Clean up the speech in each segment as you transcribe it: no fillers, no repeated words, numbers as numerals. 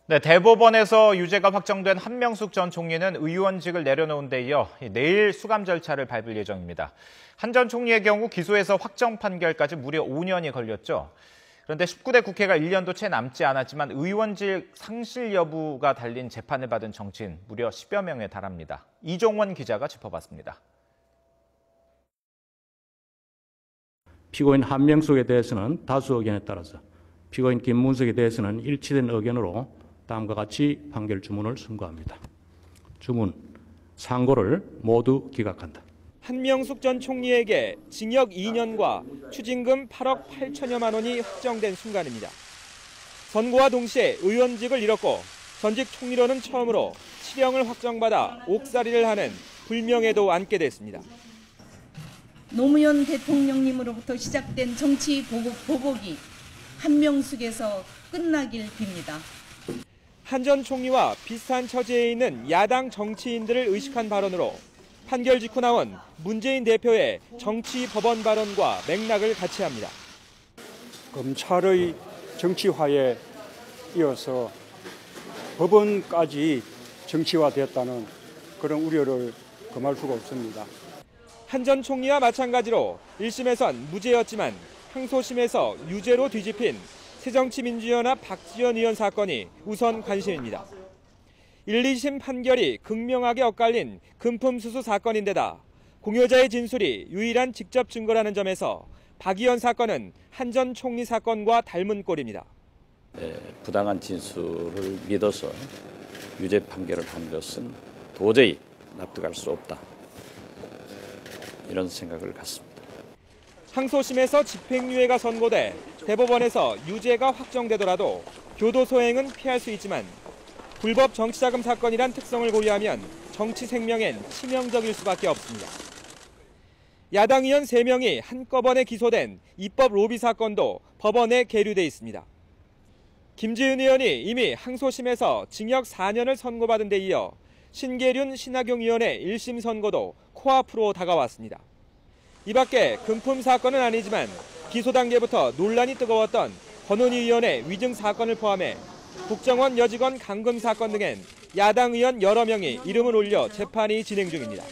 네, 대법원에서 유죄가 확정된 한명숙 전 총리는 의원직을 내려놓은 데 이어 내일 수감 절차를 밟을 예정입니다. 한 전 총리의 경우 기소에서 확정 판결까지 무려 5년이 걸렸죠. 그런데 19대 국회가 1년도 채 남지 않았지만 의원직 상실 여부가 달린 재판을 받은 정치인 무려 10여 명에 달합니다. 이종원 기자가 짚어봤습니다. 피고인 한명숙에 대해서는 다수 의견에 따라서, 피고인 김문석에 대해서는 일치된 의견으로 다음과 같이 판결 주문을 선고합니다. 주문, 상고를 모두 기각한다. 한명숙 전 총리에게 징역 2년과 추징금 8억 8천여만 원이 확정된 순간입니다. 선고와 동시에 의원직을 잃었고 전직 총리로는 처음으로 실형을 확정받아 옥살이를 하는 불명예도 안게 됐습니다. 노무현 대통령님으로부터 시작된 정치 보복이 한명숙에서 끝나길 빕니다. 한 전 총리와 비슷한 처지에 있는 야당 정치인들을 의식한 발언으로 판결 직후 나온 문재인 대표의 정치 법원 발언과 맥락을 같이 합니다. 검찰의 정치화에 이어서 법원까지 정치화됐다는 그런 우려를 금할 수가 없습니다. 한 전 총리와 마찬가지로 1심에선 무죄였지만 항소심에서 유죄로 뒤집힌 새정치민주연합 박지원 의원 사건이 우선 관심입니다. 1, 2심 판결이 극명하게 엇갈린 금품수수 사건인데다 공여자의 진술이 유일한 직접 증거라는 점에서 박 의원 사건은 한 전 총리 사건과 닮은 꼴입니다. 부당한 진술을 믿어서 유죄 판결을 한 것은 도저히 납득할 수 없다. 이런 생각을 갖습니다. 항소심에서 집행유예가 선고돼 대법원에서 유죄가 확정되더라도 교도소행은 피할 수 있지만 불법 정치자금 사건이란 특성을 고려하면 정치 생명엔 치명적일 수밖에 없습니다. 야당 의원 3명이 한꺼번에 기소된 입법 로비 사건도 법원에 계류돼 있습니다. 김지은 의원이 이미 항소심에서 징역 4년을 선고받은 데 이어 신계륜 신하경 의원의 1심 선고도 코앞으로 다가왔습니다. 이 밖에 금품 사건은 아니지만 기소 단계부터 논란이 뜨거웠던 권은희 의원의 위증 사건을 포함해 국정원 여직원 감금 사건 등엔 야당 의원 여러 명이 이름을 올려 재판이 진행 중입니다.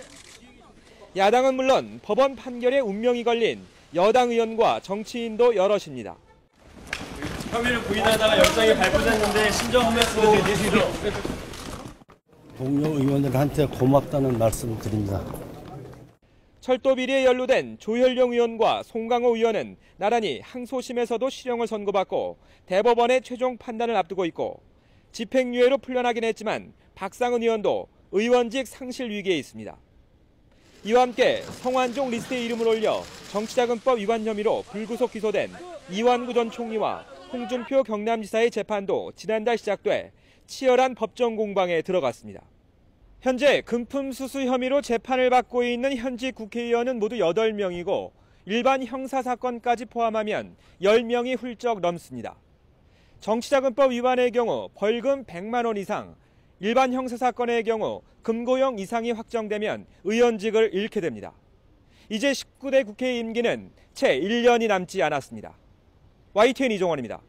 야당은 물론 법원 판결에 운명이 걸린 여당 의원과 정치인도 여럿입니다. 혐의를 부인하다가 영장이 발부됐는데 신정 말씀을 드리시죠. 동료 의원들한테 고맙다는 말씀을 드립니다. 철도 비리에 연루된 조현령 의원과 송강호 의원은 나란히 항소심에서도 실형을 선고받고 대법원의 최종 판단을 앞두고 있고 집행유예로 풀려나긴 했지만 박상은 의원도 의원직 상실 위기에 있습니다. 이와 함께 성완종 리스트에 이름을 올려 정치자금법 위반 혐의로 불구속 기소된 이완구 전 총리와 홍준표 경남지사의 재판도 지난달 시작돼 치열한 법정 공방에 들어갔습니다. 현재 금품 수수 혐의로 재판을 받고 있는 현직 국회의원은 모두 8명이고 일반 형사사건까지 포함하면 10명이 훌쩍 넘습니다. 정치자금법 위반의 경우 벌금 100만 원 이상, 일반 형사사건의 경우 금고형 이상이 확정되면 의원직을 잃게 됩니다. 이제 19대 국회 임기는 채 1년이 남지 않았습니다. YTN 이종원입니다.